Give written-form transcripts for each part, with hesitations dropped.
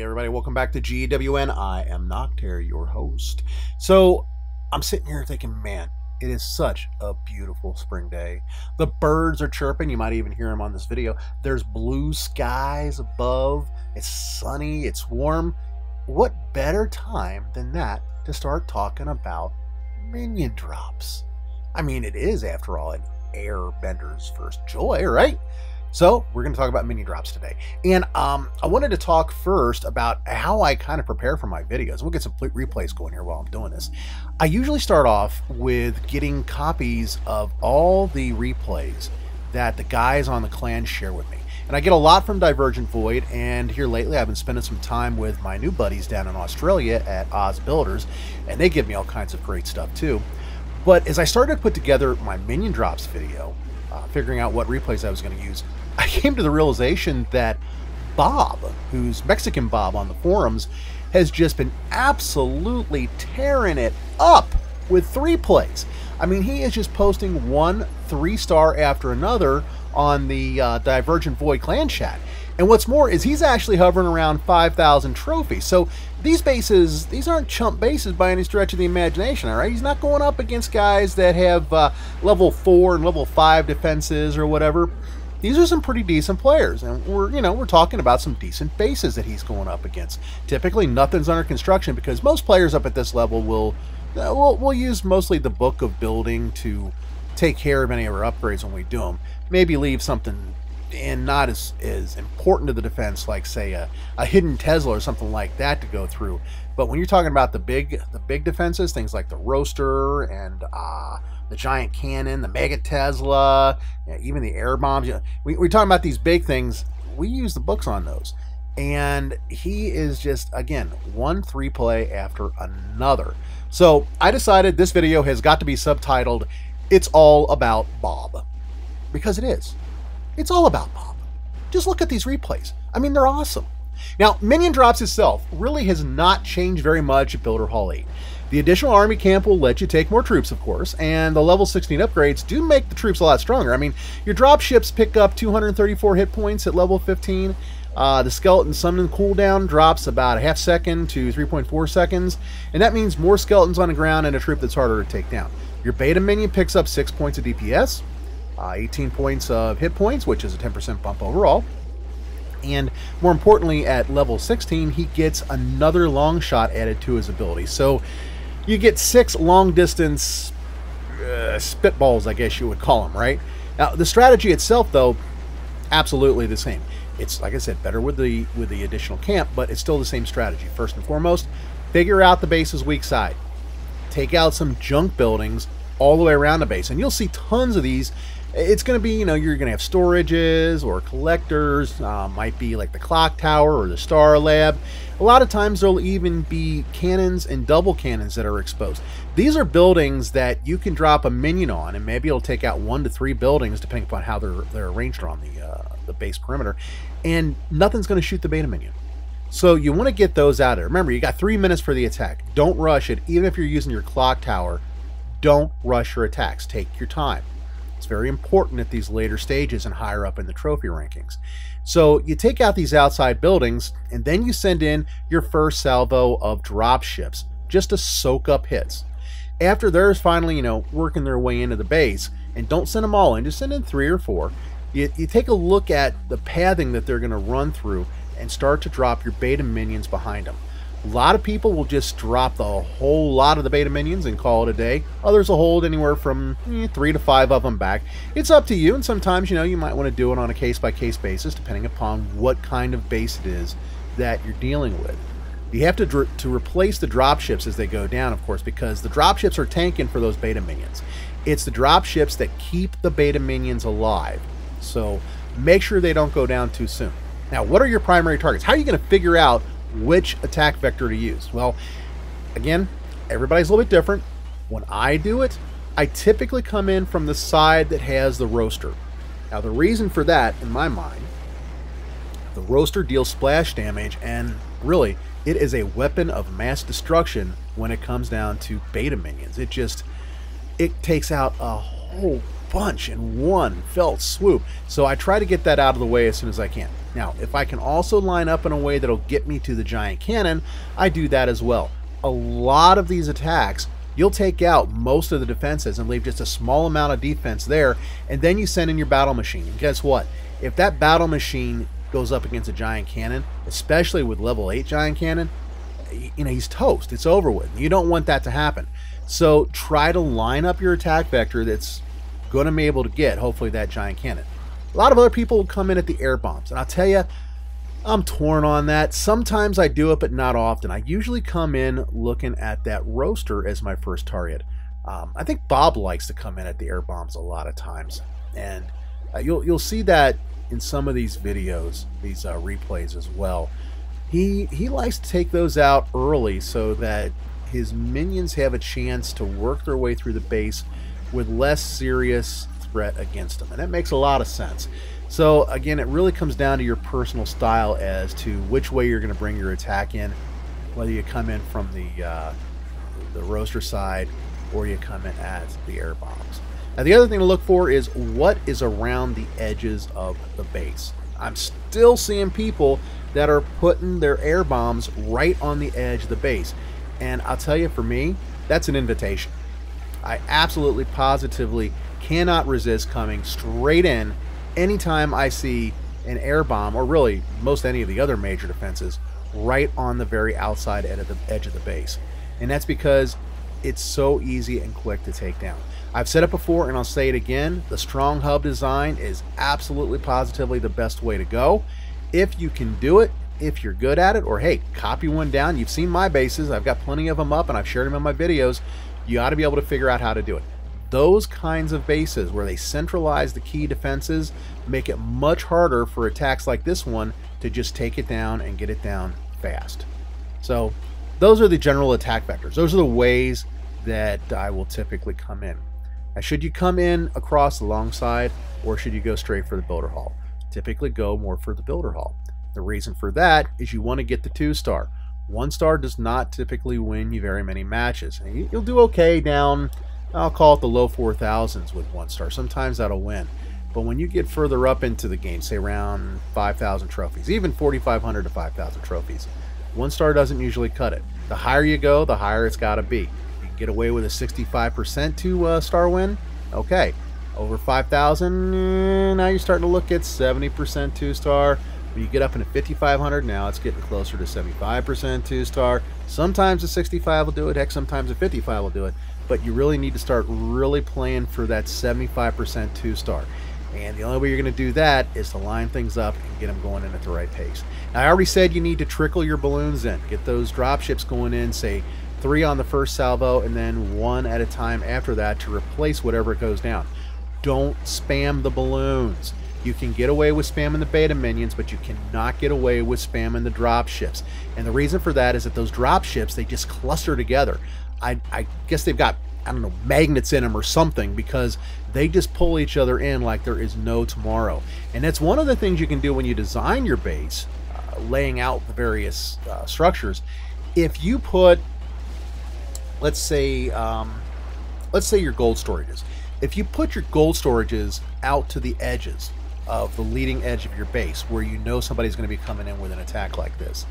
Hey everybody, welcome back to GWN. I am Noctaire, your host. So I'm sitting here thinking, man, it is such a beautiful spring day. The birds are chirping. You might even hear them on this video. There's blue skies above. It's sunny. It's warm. What better time than that to start talking about Minion Drops? I mean, it is, after all, an airbender's first joy, right? So we're going to talk about Minion Drops today. And I wanted to talk first about how I kind of prepare for my videos. We'll get some replays going here while I'm doing this. I usually start off with getting copies of all the replays that the guys on the clan share with me. And I get a lot from Divergent Void, and here lately I've been spending some time with my new buddies down in Australia at Oz Builders, and they give me all kinds of great stuff too. But as I started to put together my Minion Drops video, figuring out what replays I was going to use, I came to the realization that Bob, who's MexicanBob on the forums, has just been absolutely tearing it up with 3 plays. I mean, he is just posting one 3-star after another on the Divergent Void clan chat. And what's more is he's actually hovering around 5,000 trophies. So these bases, these aren't chump bases by any stretch of the imagination, all right? He's not going up against guys that have level 4 and level 5 defenses or whatever. These are some pretty decent players, and we're talking about some decent bases that he's going up against. Typically, nothing's under construction because most players up at this level will use mostly the book of building to take care of any of our upgrades when we do them. Maybe leave something in not as important to the defense, like say a hidden Tesla or something like that to go through. But when you're talking about the big defenses, things like the roaster and the giant cannon, the mega Tesla, even the air bombs, we're talking about these big things. We use the books on those, and he is just, again, one 3-play after another. So I decided this video has got to be subtitled "It's All About Bob," because it is. It's all about Bob. Just look at these replays. I mean, they're awesome. Now, Minion Drops itself really has not changed very much at Builder Hall 8. The additional army camp will let you take more troops, of course, and the level 16 upgrades do make the troops a lot stronger. I mean, your drop ships pick up 234 hit points at level 15. The skeleton summoning cooldown drops about a half second to 3.4 seconds, and that means more skeletons on the ground and a troop that's harder to take down. Your beta minion picks up 6 points of DPS, 18 points of hit points, which is a 10% bump overall. And more importantly, at level 16, he gets another long shot added to his ability. So you get 6 long distance spitballs, I guess you would call them, right? Now, the strategy itself, though, absolutely the same. It's, like I said, better with the additional camp, but it's still the same strategy. First and foremost, figure out the base's weak side. Take out some junk buildings all the way around the base, and you'll see tons of these. It's going to be, you're going to have storages or collectors, might be like the clock tower or the star lab. A lot of times there'll even be cannons and double cannons that are exposed. These are buildings that you can drop a minion on, and maybe it'll take out 1 to 3 buildings depending upon how they're arranged on the base perimeter, and nothing's going to shoot the beta minion. So you want to get those out of there. Remember, you got 3 minutes for the attack. Don't rush it. Even if you're using your clock tower, don't rush your attacks. Take your time. It's very important at these later stages and higher up in the trophy rankings. So you take out these outside buildings, and then you send in your first salvo of drop ships just to soak up hits. After they're finally, working their way into the base, and don't send them all in, just send in 3 or 4. You take a look at the pathing that they're going to run through and start to drop your beta minions behind them. A lot of people will just drop the whole lot of the beta minions and call it a day. Others will hold anywhere from 3 to 5 of them back. It's up to you, and sometimes, you might want to do it on a case-by-case basis, depending upon what kind of base it is that you're dealing with. You have to replace the drop ships as they go down, of course, because the drop ships are tanking for those beta minions. It's the drop ships that keep the beta minions alive. So make sure they don't go down too soon. Now, what are your primary targets? How are you going to figure out which attack vector to use? Well, again, everybody's a little bit different. When I do it, I typically come in from the side that has the roaster. Now, the reason for that, in my mind, the roaster deals splash damage, and really, it is a weapon of mass destruction when it comes down to beta minions. It takes out a whole bunch in one fell swoop. So I try to get that out of the way as soon as I can. Now, if I can also line up in a way that'll get me to the giant cannon, I do that as well. A lot of these attacks, you'll take out most of the defenses and leave just a small amount of defense there, and then you send in your battle machine. And guess what? If that battle machine goes up against a giant cannon, especially with level 8 giant cannon, you know, he's toast. It's over with. You don't want that to happen. So try to line up your attack vector that's going to be able to get, hopefully, that giant cannon. A lot of other people will come in at the air bombs, and I'll tell you, I'm torn on that. Sometimes I do it, but not often. I usually come in looking at that roaster as my first target. I think Bob likes to come in at the air bombs a lot of times, and you'll see that in some of these videos, these replays as well. He likes to take those out early so that his minions have a chance to work their way through the base with less serious threat against them, and that makes a lot of sense. So again, it really comes down to your personal style as to which way you're going to bring your attack in, whether you come in from the roaster side or you come in at the air bombs. Now, the other thing to look for is what is around the edges of the base. I'm still seeing people that are putting their air bombs right on the edge of the base, and I'll tell you, for me, that's an invitation. I absolutely positively cannot resist coming straight in anytime I see an air bomb, or really most any of the other major defenses, right on the very outside edge of the base. And that's because it's so easy and quick to take down. I've said it before and I'll say it again, the strong hub design is absolutely positively the best way to go. If you can do it, if you're good at it, or hey, copy one down. You've seen my bases, I've got plenty of them up and I've shared them in my videos. You ought to be able to figure out how to do it. Those kinds of bases where they centralize the key defenses make it much harder for attacks like this one to just take it down and get it down fast. So those are the general attack vectors. Those are the ways that I will typically come in. Now, should you come in across the long side, or should you go straight for the builder hall? Typically go more for the builder hall. The reason for that is you want to get the 2-star. 1-star does not typically win you very many matches. You'll do okay down, I'll call it the low 4,000s with 1-star. Sometimes that'll win. But when you get further up into the game, say around 5,000 trophies, even 4,500 to 5,000 trophies, 1-star doesn't usually cut it. The higher you go, the higher it's got to be. You can get away with a 65% 2-star win. Okay. Over 5,000, now you're starting to look at 70% 2-star. When you get up into 5,500, now it's getting closer to 75% 2-star. Sometimes a 65 will do it. Heck, sometimes a 55 will do it. But you really need to start really playing for that 75% 2-star. And the only way you're going to do that is to line things up and get them going in at the right pace. Now, I already said you need to trickle your balloons in. Get those drop ships going in, say 3 on the first salvo, and then 1 at a time after that to replace whatever goes down. Don't spam the balloons. You can get away with spamming the beta minions, but you cannot get away with spamming the drop ships. And the reason for that is that those drop ships, they just cluster together. I guess they've got, I don't know, magnets in them or something, because they just pull each other in like there is no tomorrow. And that's one of the things you can do when you design your base, laying out the various structures. If you put, let's say your gold storages. If you put your gold storages out to the edges of the leading edge of your base, where you know somebody's going to be coming in with an attack like this,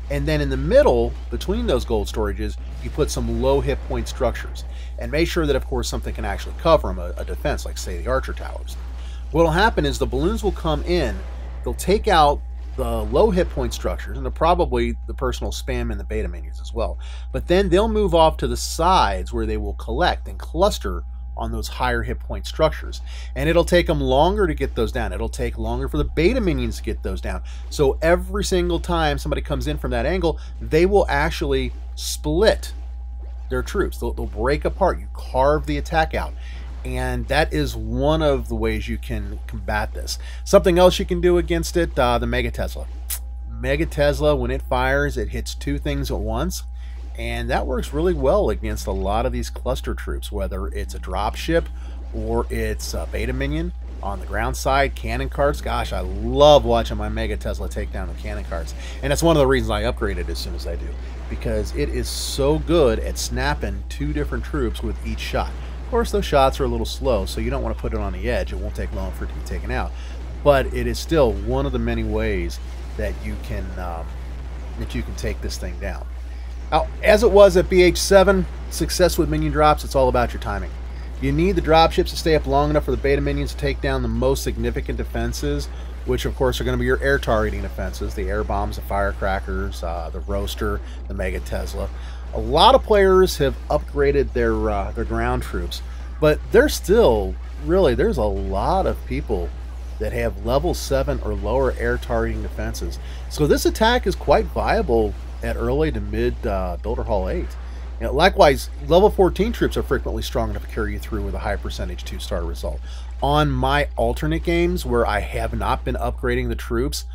and then in the middle between those gold storages you put some low hit point structures, and make sure that of course something can actually cover them, a defense like say the archer towers. What will happen is the balloons will come in, they'll take out the low hit point structures, and they're probably the personal spam and the beta minions as well, but then they'll move off to the sides where they will collect and cluster on those higher hit point structures, and it'll take them longer to get those down. It'll take longer for the beta minions to get those down. So every single time somebody comes in from that angle, they will actually split their troops. They'll break apart. You carve the attack out, and that is one of the ways you can combat this. Something else you can do against it, the Mega Tesla. Mega Tesla, when it fires, it hits 2 things at once. And that works really well against a lot of these cluster troops, whether it's a drop ship or it's a beta minion on the ground side, cannon carts. Gosh, I love watching my Mega Tesla take down the cannon carts. And that's one of the reasons I upgraded as soon as I do, because it is so good at snapping 2 different troops with each shot. Of course, those shots are a little slow, so you don't want to put it on the edge. It won't take long for it to be taken out. but it is still one of the many ways that you can take this thing down. Now, as it was at BH7, success with minion drops, it's all about your timing. You need the dropships to stay up long enough for the beta minions to take down the most significant defenses, which of course are going to be your air targeting defenses, the air bombs, the firecrackers, the roaster, the mega Tesla. A lot of players have upgraded their ground troops, but there's still, really, there's a lot of people that have level 7 or lower air targeting defenses. So this attack is quite viable at early to mid Builder Hall 8. You know, likewise, level 14 troops are frequently strong enough to carry you through with a high percentage 2-star result. On my alternate games where I have not been upgrading the troops,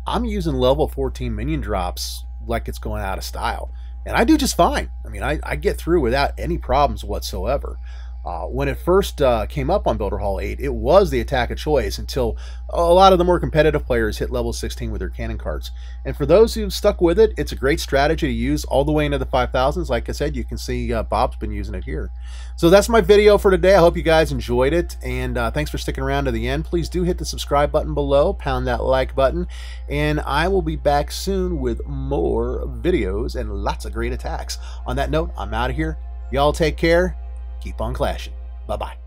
I'm using level 14 minion drops like it's going out of style. And I do just fine. I mean, I get through without any problems whatsoever. When it first came up on Builder Hall 8, it was the attack of choice until a lot of the more competitive players hit level 16 with their cannon carts. And for those who've stuck with it, it's a great strategy to use all the way into the 5000s. Like I said, you can see Bob's been using it here. So that's my video for today. I hope you guys enjoyed it, and thanks for sticking around to the end. Please do hit the subscribe button below, pound that like button, and I will be back soon with more videos and lots of great attacks. On that note, I'm out of here. Y'all take care. Keep on clashing. Bye-bye.